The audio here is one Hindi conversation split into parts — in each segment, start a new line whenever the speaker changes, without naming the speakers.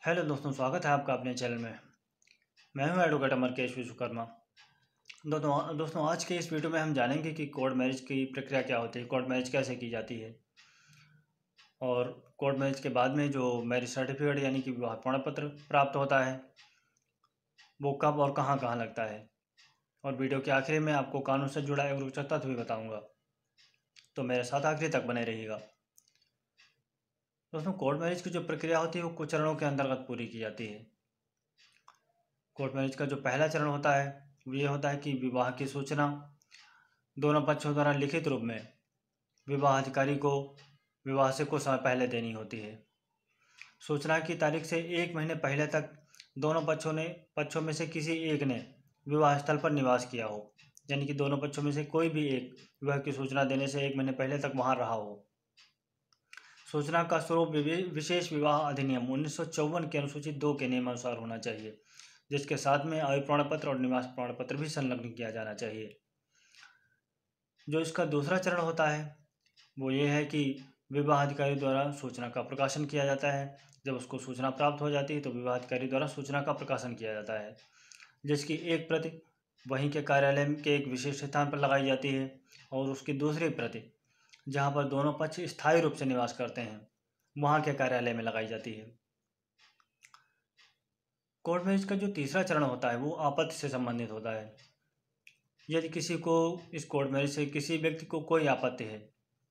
हेलो दोस्तों, स्वागत है आपका अपने चैनल में। मैं हूं एडवोकेट अमरकेश विश्वकर्मा। दोस्तों आज के इस वीडियो में हम जानेंगे कि कोर्ट मैरिज की प्रक्रिया क्या होती है, कोर्ट मैरिज कैसे की जाती है और कोर्ट मैरिज के बाद में जो मैरिज सर्टिफिकेट यानी कि विवाह प्रमाण पत्र प्राप्त होता है वो कब और कहां कहां लगता है। और वीडियो के आखिर में आपको कानून से जुड़ा एक रोचक तथ्य भी बताऊँगा, तो मेरे साथ आखिरी तक बने रहिएगा। दोस्तों, कोर्ट मैरिज की जो प्रक्रिया होती है वो कुछ चरणों के अंतर्गत पूरी की जाती है। कोर्ट मैरिज का जो पहला चरण होता है वो ये होता है कि विवाह की सूचना दोनों पक्षों द्वारा लिखित रूप में विवाह अधिकारी को विवाह से कुछ समय पहले देनी होती है। सूचना की तारीख से 1 महीने पहले तक दोनों पक्षों में से किसी एक ने विवाह स्थल पर निवास किया हो, यानी कि दोनों पक्षों में से कोई भी एक विवाह की सूचना देने से 1 महीने पहले तक वहां रहा हो। सूचना का स्वरूप विशेष विवाह अधिनियम 1954 के अनुसूची 2 के नियमानुसार होना चाहिए, जिसके साथ में आयु प्रमाण पत्र और निवास प्रमाण पत्र भी संलग्न किया जाना चाहिए। जो इसका दूसरा चरण होता है वो ये है कि विवाह अधिकारी द्वारा सूचना का प्रकाशन किया जाता है। जब उसको सूचना प्राप्त हो जाती है तो विवाह अधिकारी द्वारा सूचना का प्रकाशन किया जाता है, जिसकी एक प्रति वहीं के कार्यालय के एक विशेष स्थान पर लगाई जाती है और उसकी दूसरी प्रति जहाँ पर दोनों पक्ष स्थायी रूप से निवास करते हैं वहाँ के कार्यालय में लगाई जाती है। कोर्ट मैरिज का जो तीसरा चरण होता है वो आपत्ति से संबंधित होता है। यदि किसी को इस कोर्ट मैरिज से किसी व्यक्ति को कोई आपत्ति है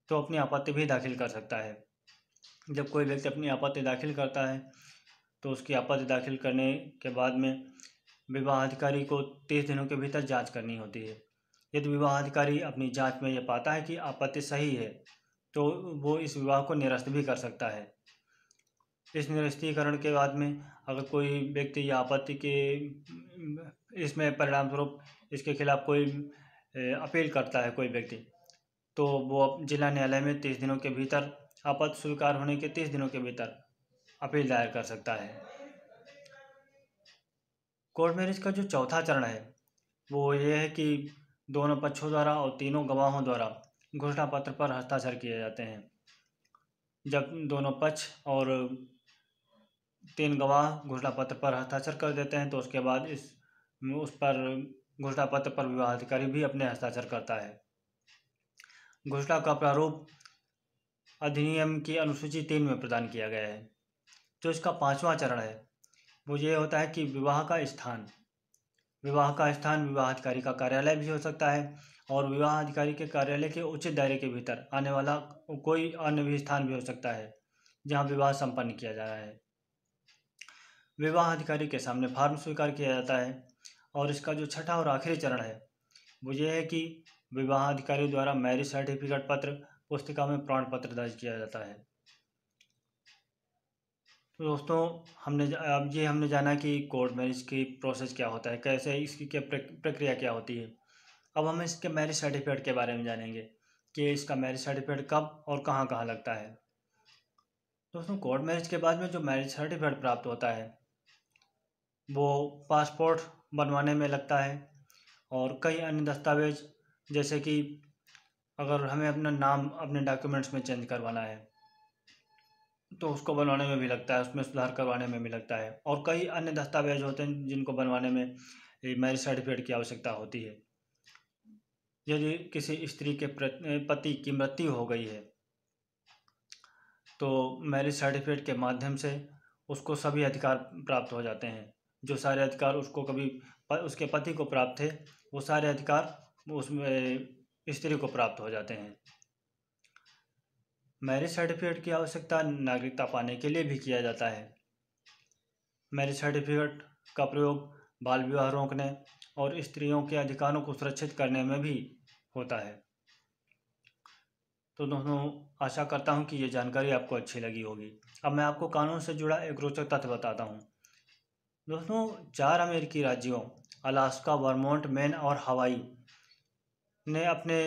तो अपनी आपत्ति भी दाखिल कर सकता है। जब कोई व्यक्ति अपनी आपत्ति दाखिल करता है तो उसकी आपत्ति दाखिल करने के बाद में विवाह अधिकारी को 30 दिनों के भीतर जांच करनी होती है। यदि विवाह अधिकारी अपनी जांच में यह पाता है कि आपत्ति सही है तो वो इस विवाह को निरस्त भी कर सकता है। इस निरस्तीकरण के बाद में अगर कोई व्यक्ति या आपत्ति के इसमें परिणाम स्वरूप इसके खिलाफ कोई अपील करता है कोई व्यक्ति, तो वो जिला न्यायालय में 30 दिनों के भीतर आपत्ति स्वीकार होने के 30 दिनों के भीतर अपील दायर कर सकता है। कोर्ट मैरिज का जो चौथा चरण है वो ये है कि दोनों पक्षों द्वारा और तीनों गवाहों द्वारा घोषणा पत्र पर हस्ताक्षर किए जाते हैं। जब दोनों पक्ष और 3 गवाह घोषणा पत्र पर हस्ताक्षर कर देते हैं तो उसके बाद उस पर घोषणा पत्र पर विवाह अधिकारी भी अपने हस्ताक्षर करता है। घोषणा का प्रारूप अधिनियम की अनुसूची 3 में प्रदान किया गया है। जो इसका 5वां चरण है वो ये होता है कि विवाह का स्थान विवाह अधिकारी का कार्यालय भी हो सकता है और विवाह अधिकारी के कार्यालय के उचित दायरे के भीतर आने वाला कोई अन्य भी स्थान भी हो सकता है जहाँ विवाह संपन्न किया जा रहा है। विवाह अधिकारी के सामने फॉर्म स्वीकार किया जाता है और इसका जो छठा और आखिरी चरण है वो ये है कि विवाह अधिकारी द्वारा मैरिज सर्टिफिकेट पत्र पुस्तिका में प्रमाण पत्र दर्ज किया जाता है। तो दोस्तों, हमने जाना कि कोर्ट मैरिज की प्रोसेस क्या होता है, कैसे इसकी क्या प्रक्रिया क्या होती है। अब हम इसके मैरिज सर्टिफिकेट के बारे में जानेंगे कि इसका मैरिज सर्टिफिकेट कब और कहाँ कहाँ लगता है। दोस्तों, कोर्ट मैरिज के बाद में जो मैरिज सर्टिफिकेट प्राप्त होता है वो पासपोर्ट बनवाने में लगता है और कई अन्य दस्तावेज, जैसे कि अगर हमें अपना नाम अपने डॉक्यूमेंट्स में चेंज करवाना है तो उसको बनवाने में भी लगता है, उसमें सुधार करवाने में भी लगता है और कई अन्य दस्तावेज होते हैं जिनको बनवाने में मैरिज सर्टिफिकेट की आवश्यकता होती है। यदि किसी स्त्री के पति की मृत्यु हो गई है तो मैरिज सर्टिफिकेट के माध्यम से उसको सभी अधिकार प्राप्त हो जाते हैं। जो सारे अधिकार उसको कभी उसके पति को प्राप्त थे वो सारे अधिकार उसमें स्त्री को प्राप्त हो जाते हैं। मैरिज सर्टिफिकेट की आवश्यकता नागरिकता पाने के लिए भी किया जाता है। मैरिज सर्टिफिकेट का प्रयोग बाल विवाह रोकने और स्त्रियों के अधिकारों को सुरक्षित करने में भी होता है। तो दोस्तों, आशा करता हूँ कि ये जानकारी आपको अच्छी लगी होगी। अब मैं आपको कानून से जुड़ा एक रोचक तथ्य बताता हूँ। दोस्तों, 4 अमेरिकी राज्यों अलास्का, वर्मोंट, मैन और हवाई ने अपने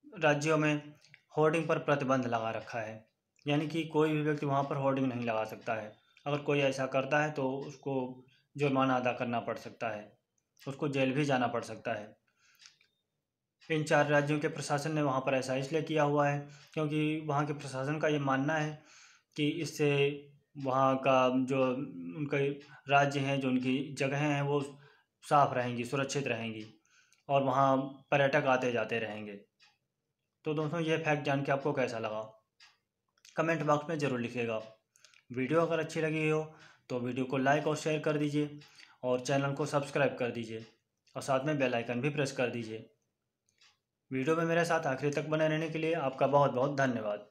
राज्यों में होर्डिंग पर प्रतिबंध लगा रखा है, यानी कि कोई भी व्यक्ति वहाँ पर होर्डिंग नहीं लगा सकता है। अगर कोई ऐसा करता है तो उसको जुर्माना अदा करना पड़ सकता है, उसको जेल भी जाना पड़ सकता है। इन 4 राज्यों के प्रशासन ने वहाँ पर ऐसा इसलिए किया हुआ है क्योंकि वहाँ के प्रशासन का ये मानना है कि इससे वहाँ का जो उनके राज्य हैं, जो उनकी जगहें हैं, वो साफ रहेंगी, सुरक्षित रहेंगी और वहाँ पर्यटक आते जाते रहेंगे। तो दोस्तों, ये फैक्ट जान के आपको कैसा लगा, कमेंट बॉक्स में ज़रूर लिखिएगा। वीडियो अगर अच्छी लगी हो तो वीडियो को लाइक और शेयर कर दीजिए और चैनल को सब्सक्राइब कर दीजिए और साथ में बेल आइकन भी प्रेस कर दीजिए। वीडियो में मेरे साथ आखिरी तक बने रहने के लिए आपका बहुत बहुत धन्यवाद।